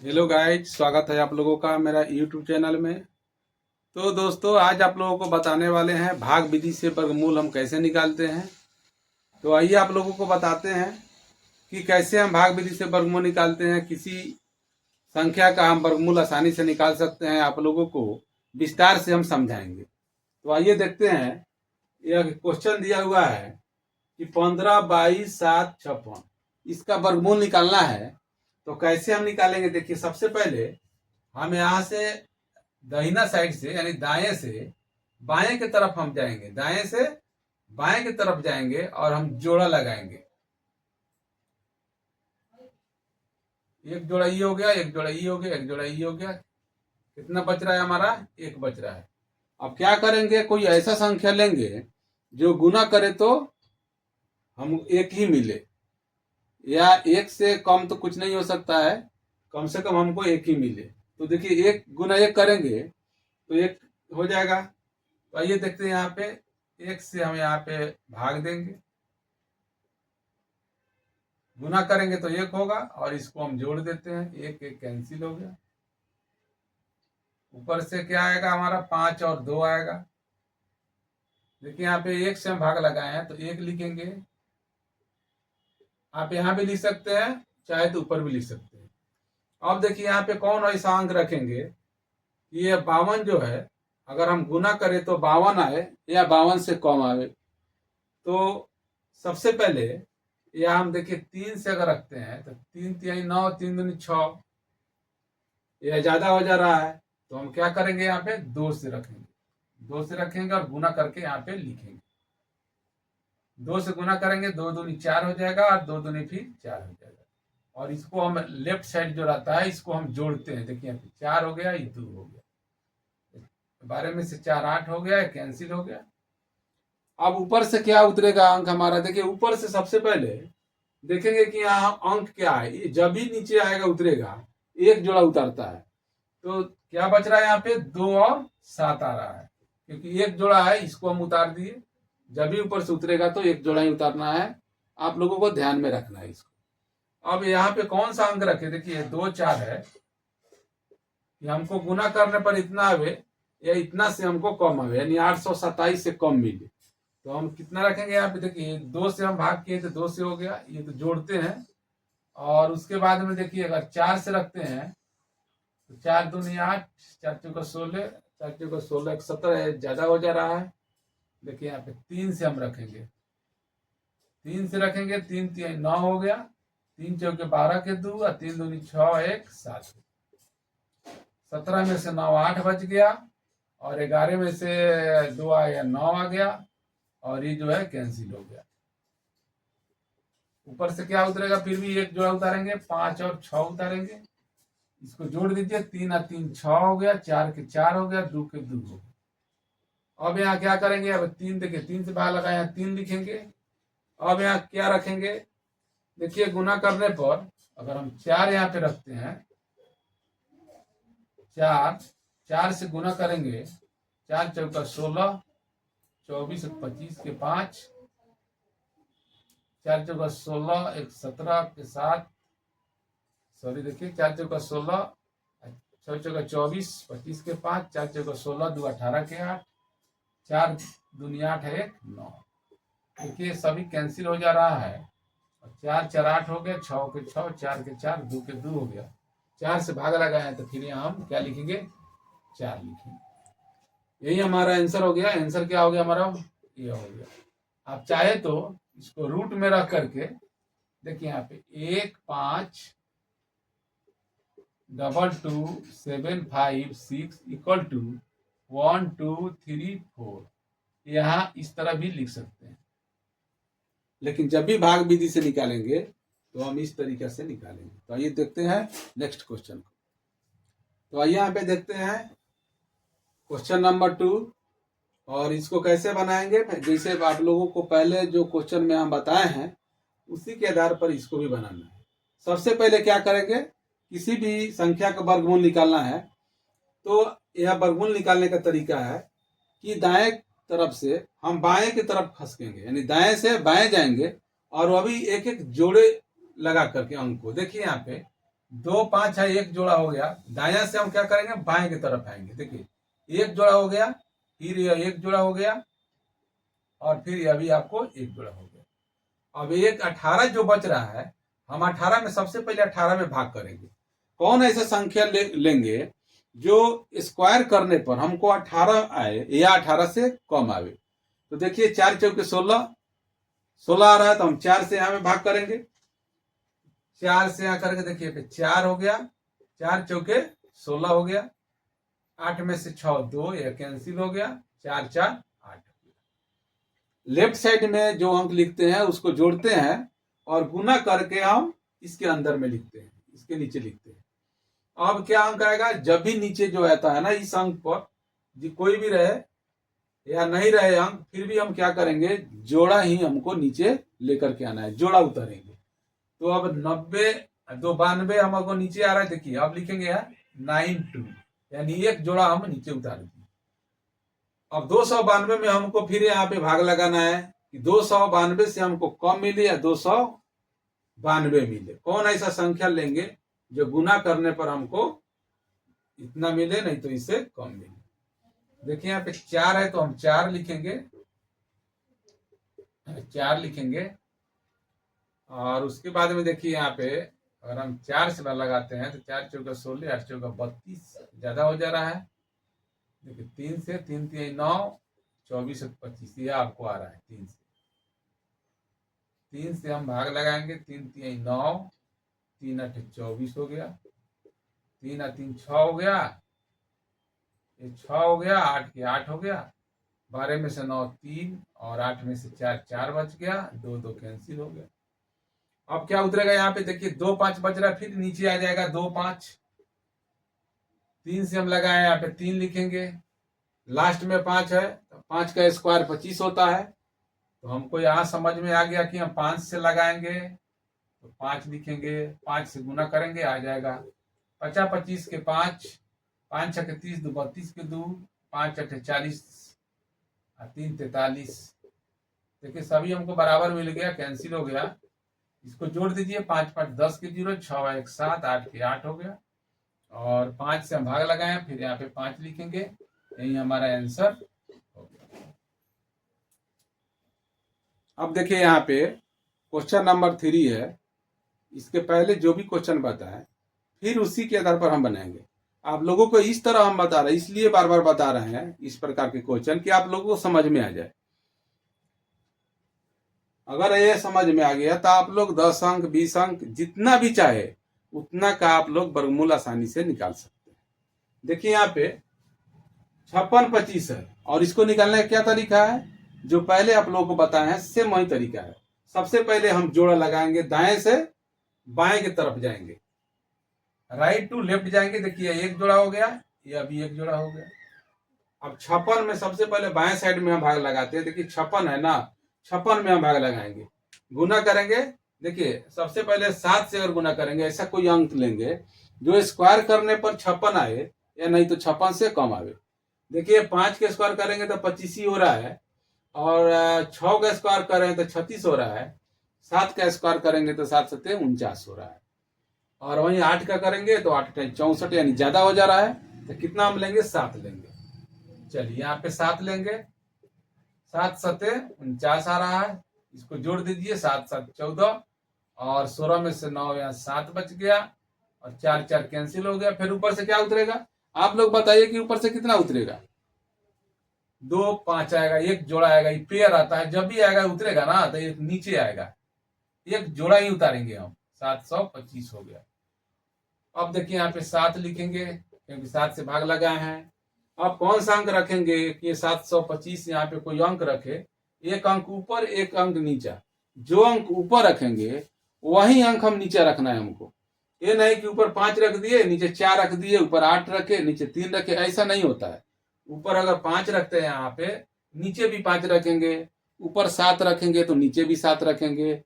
Hello guys, स्वागत है आप लोगों का मेरा यूट्यूब चैनल में। तो दोस्तों, आज आप लोगों को बताने वाले हैं भाग विधि से वर्गमूल हम कैसे निकालते हैं। तो आइए आप लोगों को बताते हैं कि कैसे हम भाग विधि से वर्गमूल निकालते हैं। किसी संख्या का हम वर्गमूल आसानी से निकाल सकते हैं, आप लोगों को विस्तार से हम समझाएंगे। तो आइए देखते हैं। यह क्वेश्चन दिया हुआ है कि 15, 22, 7, 56 इसका वर्गमूल निकालना है। तो कैसे हम निकालेंगे, देखिए सबसे पहले हम यहाँ से दाहिना साइड से यानी दाएं से बाएं की तरफ हम जाएंगे, दाएं से बाएं की तरफ जाएंगे और हम जोड़ा लगाएंगे। एक जोड़ा ये हो गया, एक जोड़ा ये हो गया, एक जोड़ा ये हो गया। कितना बच रहा है हमारा? एक बच रहा है। अब क्या करेंगे, कोई ऐसा संख्या लेंगे जो गुना करे तो हम एक ही मिले, या एक से कम तो कुछ नहीं हो सकता है, कम से कम हमको एक ही मिले। तो देखिए, एक गुना एक करेंगे तो एक हो जाएगा। तो आइए देखते हैं, यहाँ पे एक से हम यहाँ पे भाग देंगे, गुना करेंगे तो एक होगा और इसको हम जोड़ देते हैं, एक एक कैंसिल हो गया। ऊपर से क्या आएगा हमारा? 5 और 2 आएगा। देखिए यहाँ पे एक से हम भाग लगाए हैं तो एक लिखेंगे। आप यहाँ भी लिख सकते हैं, चाहे तो ऊपर भी लिख सकते हैं। अब देखिए यहाँ पे कौन ऐसा अंक रखेंगे, ये 52 जो है, अगर हम गुना करें तो 52 आए या 52 से कम आए। तो सबसे पहले या हम देखिए 3 से अगर रखते हैं तो 3 तिहाई 9, 3 दूनी 6, यह ज्यादा हो जा रहा है। तो हम क्या करेंगे, यहाँ पे 2 से रखेंगे, 2 से रखेंगे और गुना करके यहाँ पे लिखेंगे। 2 से गुना करेंगे, 2 दूनी 4 हो जाएगा और 2 दूनी फिर 4 हो जाएगा। और इसको हम लेफ्ट साइड जो रहता है इसको हम जोड़ते हैं। देखिए 4 हो गया, ये 2 हो गया, 12 में से 4 8 हो गया, कैंसिल हो गया। अब ऊपर से क्या उतरेगा अंक हमारा? देखिए ऊपर से सबसे पहले देखेंगे कि यहाँ अंक क्या है। जब भी नीचे आएगा उतरेगा, एक जोड़ा उतरता है। तो क्या बच रहा है यहाँ पे? 2 और 7 आ रहा है, क्योंकि एक जोड़ा है, इसको हम उतार दिए। जब भी ऊपर से उतरेगा तो एक जोड़ा ही उतारना है, आप लोगों को ध्यान में रखना है इसको। अब यहाँ पे कौन सा अंक रखे? देखिए 2 4 है, कि हमको गुना करने पर इतना आवे या इतना से हमको कम आवे, यानी 827 से कम मिले। तो हम कितना रखेंगे यहाँ पे? देखिए 2 से हम भाग किए तो 2 से हो गया, ये तो जोड़ते हैं। और उसके बाद में देखिए अगर 4 से रखते हैं तो 4 दूनी 8, 4 चौका 16, 4 चौका 16, 17 ज्यादा हो जा रहा है। देखिए यहाँ पे 3 से हम रखेंगे, 3 से रखेंगे, 3 3 9 हो गया, 3 चौके 12 के 2 और 3 दूनी 6 1 7, 17 में से 9 8 बच गया और 11 में से 2 आया 9 आ गया और ये जो है कैंसिल हो गया। ऊपर से क्या उतरेगा? फिर भी एक जोड़ा उतारेंगे, 5 और 6 उतारेंगे, इसको जोड़ दीजिए, 3 और 3 6 हो गया, 4 के 4 हो गया, 2 के 2 हो गया। अब यहाँ क्या करेंगे? अब 3 देखिए 3 से बाहर लगाए, यहाँ 3 लिखेंगे। अब यहाँ क्या रखेंगे? देखिए गुना करने पर अगर हम 4 यहाँ पे रखते हैं, 4 से गुना करेंगे, 4 चौका 16, 24 25 के 5, 4 चौका 16 1 17 के 7, सॉरी देखिए 4 चौका 16, 6 चौका 24 25 के 5, 4 चौका 16 2 18 के 8, 4 दूनी 8 है 1 9। देखिए सभी कैंसिल हो जा रहा है। 4 4 8 हो गया, 6 के 6, 4 के 4, 2 के 2 हो गया। 4 से भाग लगाए हैं तो फिर यहाँ हम क्या लिखेंगे? 4 लिखेंगे। यही हमारा आंसर हो गया। आंसर क्या हो गया हमारा? ये हो गया। आप चाहे तो इसको रूट में रख करके देखिए यहाँ पे 1 5 2 2 7 5 6 इक्वल टू 1 2 3 4, यहाँ इस तरह भी लिख सकते हैं। लेकिन जब भी भाग विधि से निकालेंगे तो हम इस तरीके से निकालेंगे। तो आइए देखते हैं नेक्स्ट क्वेश्चन को। तो आइए यहाँ पे देखते हैं क्वेश्चन नंबर 2, और इसको कैसे बनाएंगे। जैसे आप लोगों को पहले जो क्वेश्चन में हम बताए हैं उसी के आधार पर इसको भी बनाना है। सबसे पहले क्या करेंगे, किसी भी संख्या का वर्गमूल निकालना है तो यह वर्गमूल निकालने का तरीका है कि दाएं तरफ से हम बाएं की तरफ खसकेंगे, यानी दाएं से बाएं जाएंगे और अभी एक एक जोड़े लगा करके अंक को। देखिए यहाँ पे दो पांच है, एक जोड़ा हो गया। दाया से हम क्या करेंगे, बाएं की तरफ आएंगे। देखिए एक जोड़ा हो गया, फिर यह एक जोड़ा हो गया, और फिर अभी आपको एक जोड़ा हो गया। अब एक 18 जो बच रहा है, हम 18 में सबसे पहले 18 में भाग करेंगे। कौन ऐसा संख्या लेंगे जो स्क्वायर करने पर हमको 18 आए या 18 से कम आवे। तो देखिए 4 चौके 16, 16 आ रहा है तो हम 4 से यहां में भाग करेंगे। 4 से यहां करके देखिए 4 हो गया, 4 चौके 16 हो गया, 8 में से 6 2, यह कैंसिल हो गया, 4 4 8। लेफ्ट साइड में जो अंक लिखते हैं उसको जोड़ते हैं और गुना करके हम इसके अंदर में लिखते हैं, इसके नीचे लिखते हैं। अब क्या अंक आएगा, जब भी नीचे जो आता है ना इस अंक पर, जी कोई भी रहे या नहीं रहे अंक, फिर भी हम क्या करेंगे, जोड़ा ही हमको नीचे लेकर के आना है, जोड़ा उतारेंगे। तो अब 90 दो 92 हमको नीचे आ रहा है। देखिए अब लिखेंगे 92, यानी एक जोड़ा हम नीचे उतार दिए। अब 292 में हमको फिर यहाँ पे भाग लगाना है कि 292 से हमको कम मिले या 292 मिले। कौन ऐसा संख्या लेंगे जो गुना करने पर हमको इतना मिले, नहीं तो इससे कम मिले। देखिए यहाँ पे 4 है तो हम 4 लिखेंगे, 4 लिखेंगे। और उसके बाद में देखिए यहाँ पे अगर हम 4 से लगाते हैं तो 4 चौका 16, 8 चौका 32, ज्यादा हो जा रहा है। देखिए 3 से 3 3 9, 24 25, ये आपको आ रहा है 3 से। 3 से हम भाग लगाएंगे, 3 3 9, 3 8 24 हो गया, 3 3 6 हो गया, ये 6 हो गया, 8 के 8 हो गया, 12 में से 9 3, और 8 में से 4 4 बच गया, 2 2 कैंसिल हो गया। अब क्या उतरेगा यहाँ पे, देखिए 2 5 बच रहा है, फिर नीचे आ जाएगा 2 5। 3 से हम लगाए, यहाँ पे 3 लिखेंगे, लास्ट में 5 है तो 5 का स्क्वायर 25 होता है। तो हमको यहाँ समझ में आ गया कि हम 5 से लगाएंगे तो 5 लिखेंगे, 5 से गुना करेंगे आ जाएगा 50 25 के 5, 5 छके 30, 2 32 के 2, 5 8 40, 3 43। देखिए सभी हमको बराबर मिल गया, कैंसिल हो गया। इसको जोड़ दीजिए, 5 5 10 के 0, 6 1 7, 8 के 8 हो गया। और 5 से हम भाग लगाए, फिर यहाँ पे 5 लिखेंगे, यही हमारा आंसर हो गया। अब देखिए यहाँ पे क्वेश्चन नंबर 3 है, इसके पहले जो भी क्वेश्चन बताए फिर उसी के आधार पर हम बनाएंगे। आप लोगों को इस तरह हम बता रहे हैं, इसलिए बार बार बता रहे हैं इस प्रकार के क्वेश्चन कि आप लोगों को समझ में आ जाए। अगर ये समझ में आ गया तो आप लोग 10 अंक 20 अंक जितना भी चाहे उतना का आप लोग वर्गमूल आसानी से निकाल सकते हैं। देखिए यहाँ पे 56 25 है, और इसको निकालने का क्या तरीका है, जो पहले आप लोगों को बताया है सेम वही तरीका है। सबसे पहले हम जोड़ा लगाएंगे, दाएं से बाएं की तरफ जाएंगे, राइट टू लेफ्ट जाएंगे। देखिए एक जोड़ा हो गया, ये अभी एक जोड़ा हो गया। अब 56 में सबसे पहले बाएं साइड में हम भाग लगाते हैं। देखिए 56 है ना, 56 में हम भाग लगाएंगे, गुना करेंगे। देखिए सबसे पहले 7 से अगर गुना करेंगे, ऐसा कोई अंक लेंगे जो स्क्वायर करने पर 56 आए, या नहीं तो 56 से कम आवे। देखिए 5 के स्क्वायर करेंगे तो 25 ही हो रहा है, और 6 का स्क्वायर करें तो 36 हो रहा है, 7 का स्क्वायर करेंगे तो 7 7 49 हो रहा है, और वहीं 8 का करेंगे तो 8 64, यानी ज्यादा हो जा रहा है। तो कितना हम लेंगे, 7 लेंगे। चलिए यहाँ पे 7 लेंगे, 7 7 49 आ रहा है, इसको जोड़ दीजिए, 7 7 14, और 16 में से 9 यहाँ 7 बच गया, और 4 4 कैंसिल हो गया। फिर ऊपर से क्या उतरेगा, आप लोग बताइए कि ऊपर से कितना उतरेगा। 2 5 आएगा, एक जोड़ा आएगा, ये पेयर आता है, जब भी आएगा उतरेगा ना तो ये नीचे आएगा, एक जोड़ा ही उतारेंगे हम, 725 हो गया। अब देखिए यहाँ पे 7 लिखेंगे, क्योंकि 7 से भाग लगाए हैं। अब कौन सा अंक रखेंगे कि 725 यहाँ पे कोई अंक रखे, एक अंक ऊपर एक अंक नीचा। जो अंक ऊपर रखेंगे वही अंक हम नीचे रखना है हमको। ये नहीं कि ऊपर 5 रख दिए, नीचे 4 रख दिए, ऊपर 8 रखे, नीचे 3 रखे, ऐसा नहीं होता है। ऊपर अगर 5 रखते हैं यहाँ पे, नीचे भी 5 रखेंगे, ऊपर 7 रखेंगे तो नीचे भी 7 रखेंगे,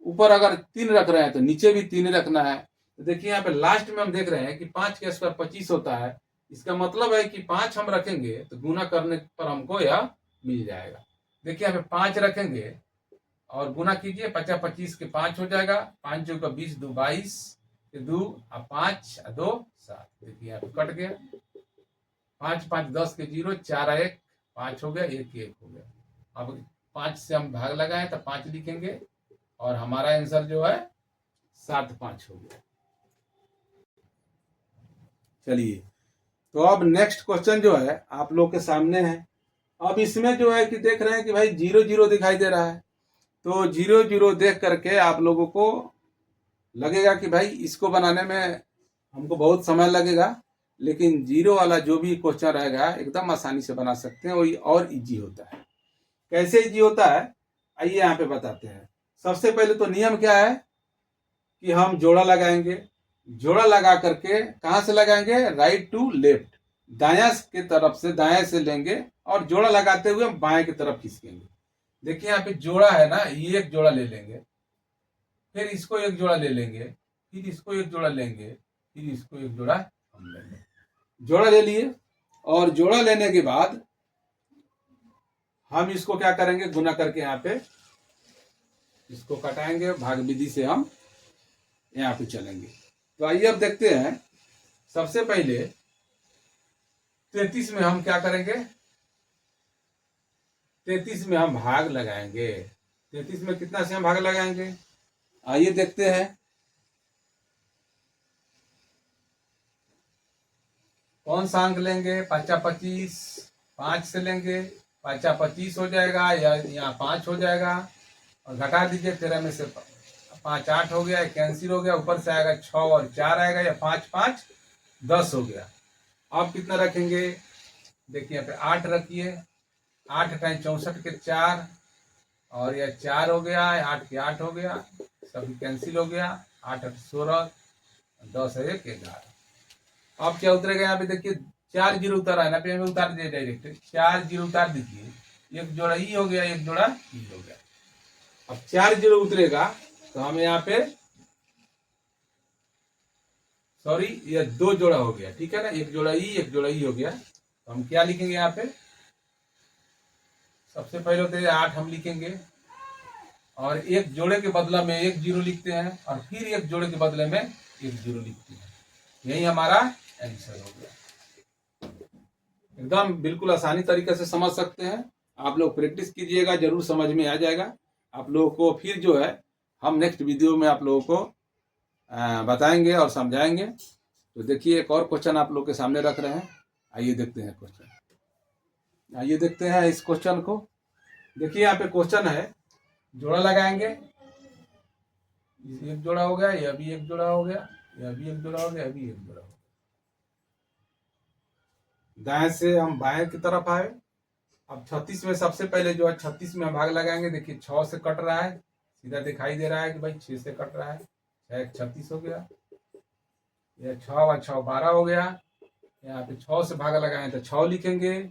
ऊपर अगर 3 रख रहे हैं तो नीचे भी 3 रखना है। तो देखिए यहाँ पे लास्ट में हम देख रहे हैं कि 5 का स्क्वायर 25 होता है। इसका मतलब है कि 5 हम रखेंगे तो गुना करने पर हमको यह मिल जाएगा। देखिए यहाँ पे 5 रखेंगे और गुना कीजिए, 50 25 के 5 हो जाएगा, 5 चौका 20 2 22, 2 और 5 और 2 7। देखिए यहाँ पे कट गया, 5 5 10 के 0, 4 और 1 5 हो गया, 1 1 हो गया। अब 5 से हम भाग लगाए तो 5 लिखेंगे और हमारा आंसर जो है 7 5 हो गया। चलिए, तो अब नेक्स्ट क्वेश्चन जो है आप लोग के सामने है। अब इसमें जो है कि देख रहे हैं कि भाई 0 0 दिखाई दे रहा है, तो 0 0 देख करके आप लोगों को लगेगा कि भाई इसको बनाने में हमको बहुत समय लगेगा, लेकिन 0 वाला जो भी क्वेश्चन रहेगा एकदम आसानी से बना सकते हैं, वही और इजी होता है। कैसे इजी होता है आइए यहाँ पे बताते हैं। सबसे पहले तो नियम क्या है कि हम जोड़ा लगाएंगे। जोड़ा लगा करके कहाँ से लगाएंगे, राइट टू लेफ्ट, दायां की तरफ से, दाएं से लेंगे और जोड़ा लगाते हुए हम बाएं की तरफ खींचेंगे। देखिए यहाँ पे जोड़ा है ना, ये एक जोड़ा ले लेंगे, फिर इसको एक जोड़ा ले लेंगे, फिर इसको एक जोड़ा लेंगे, फिर इसको एक जोड़ा हम लेंगे। जोड़ा ले लिए और जोड़ा लेने के बाद हम इसको क्या करेंगे, गुना करके यहाँ पे इसको कटाएंगे, भाग विधि से हम यहाँ पे चलेंगे। तो आइए अब देखते हैं। सबसे पहले 33 में हम क्या करेंगे, 33 में हम भाग लगाएंगे। 33 में कितना से हम भाग लगाएंगे, आइए देखते हैं। कौन सा अंक लेंगे, 5 25, 5 से लेंगे, 5 25 हो जाएगा या यहाँ 5 हो जाएगा, और घटा दीजिए, 13 में से 5 8 हो गया, कैंसिल हो गया, ऊपर से आएगा 6 और 4 आएगा, या 5 5 10 हो गया। अब कितना रखेंगे, देखिए यहाँ पे 8 रखिए, 8 टाइम 64 के 4, और यह 4 हो गया, 8 के 8 हो गया, सभी कैंसिल हो गया, 8 8 16, 10 1 11। अब क्या उतरेगा, यहाँ पे देखिए 4 0 उतारा है ना, पे हमें उतार दिए डायरेक्ट, 4 0 उतार दीजिए, एक जोड़ा ई हो गया, एक जोड़ा ई हो गया। अब 4 0 उतरेगा तो हमें यहाँ पे, सॉरी ये 2 जोड़ा हो गया, ठीक है ना, एक जोड़ा ई, एक जोड़ा ई हो गया। तो हम क्या लिखेंगे यहाँ पे, सबसे पहले तो 8 हम लिखेंगे, और एक जोड़े के बदला में 1 0 लिखते हैं, और फिर एक जोड़े के बदले में 1 0 लिखते हैं। यही हमारा आंसर हो गया। एकदम बिल्कुल आसानी तरीके से समझ सकते हैं। आप लोग प्रैक्टिस कीजिएगा, जरूर समझ में आ जाएगा आप लोगों को। फिर जो है हम नेक्स्ट वीडियो में आप लोगों को बताएंगे और समझाएंगे। तो देखिए एक और क्वेश्चन आप लोग के सामने रख रहे हैं, आइए देखते हैं क्वेश्चन। आइए देखते हैं इस क्वेश्चन को। देखिए यहाँ पे क्वेश्चन है, जोड़ा लगाएंगे, एक जोड़ा हो गया, यह भी एक जोड़ा हो गया, यह भी एक जोड़ा हो गया, यह भी एक जोड़ा हो गया। दाएं से हम बाएं की तरफ आए। अब 36 में सबसे पहले जो है 36 में हम भाग लगाएंगे। देखिए 6 से कट रहा है, सीधा दिखाई दे रहा है कि भाई 6 से कट रहा है, 6 36 हो गया, यह 6 और 6 12 हो गया। यहाँ पे 6 से भाग लगाए तो 6 लिखेंगे,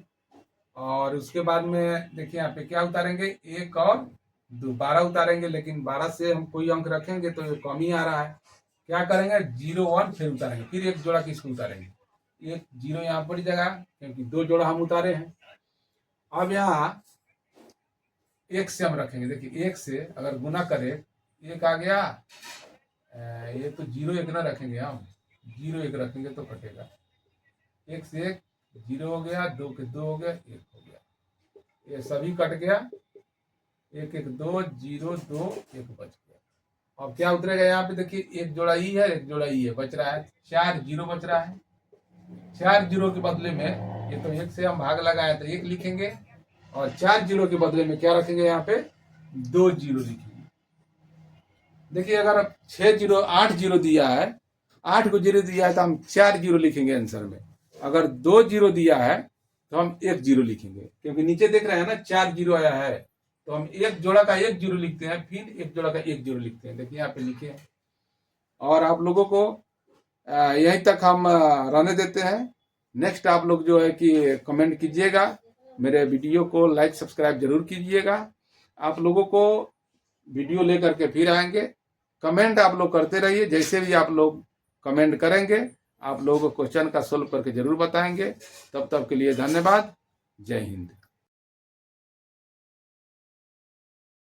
और उसके बाद में देखिए यहाँ पे क्या उतारेंगे, 1 और 2 12 उतारेंगे, लेकिन 12 से हम कोई अंक रखेंगे तो ये कम ही आ रहा है। क्या करेंगे, 0 1 फिर उतारेंगे, फिर एक जोड़ा किसको उतारेंगे, एक 0 यहाँ पड़ जाएगा क्योंकि 2 जोड़ा हम उतारे हैं। अब यहाँ 1 से हम रखेंगे। देखिए 1 से अगर गुना करें, 1 आ गया, ये तो 0 1 ना रखेंगे, हम 0 1 रखेंगे तो कटेगा। 1 से 1 0 हो गया, 2 के 2 हो गया, 1 हो गया, ये सभी कट गया। 1 1 2 0 2 1 बच गया। अब क्या उतरेगा, यहाँ पे देखिए एक जोड़ा ई है, एक जोड़ा ई है, बच रहा है 4 0 बच रहा है। 4 0 के बदले में, ये तो 1 से हम भाग लगाए तो 1 लिखेंगे, और 4 0 के बदले में क्या रखेंगे, यहाँ पे 2 0 लिखेंगे। देखिए अगर 6 0 8 0 दिया है, 8 को 0 दिया है तो हम 4 0 लिखेंगे आंसर में। अगर 2 0 दिया है तो हम 1 0 लिखेंगे, क्योंकि नीचे देख रहे हैं ना 4 0 आया है, तो हम एक जोड़ा का 1 0 लिखते हैं, फिर एक जोड़ा का 1 0 लिखते हैं। देखिए यहाँ पे लिखे हैं, और आप लोगों को यहीं तक हम रहने देते हैं। नेक्स्ट आप लोग जो है कि कमेंट कीजिएगा, मेरे वीडियो को लाइक सब्सक्राइब जरूर कीजिएगा। आप लोगों को वीडियो लेकर के फिर आएंगे, कमेंट आप लोग करते रहिए। जैसे भी आप लोग कमेंट करेंगे, आप लोगों को क्वेश्चन का सोल्व करके जरूर बताएंगे। तब तक के लिए धन्यवाद, जय हिंद।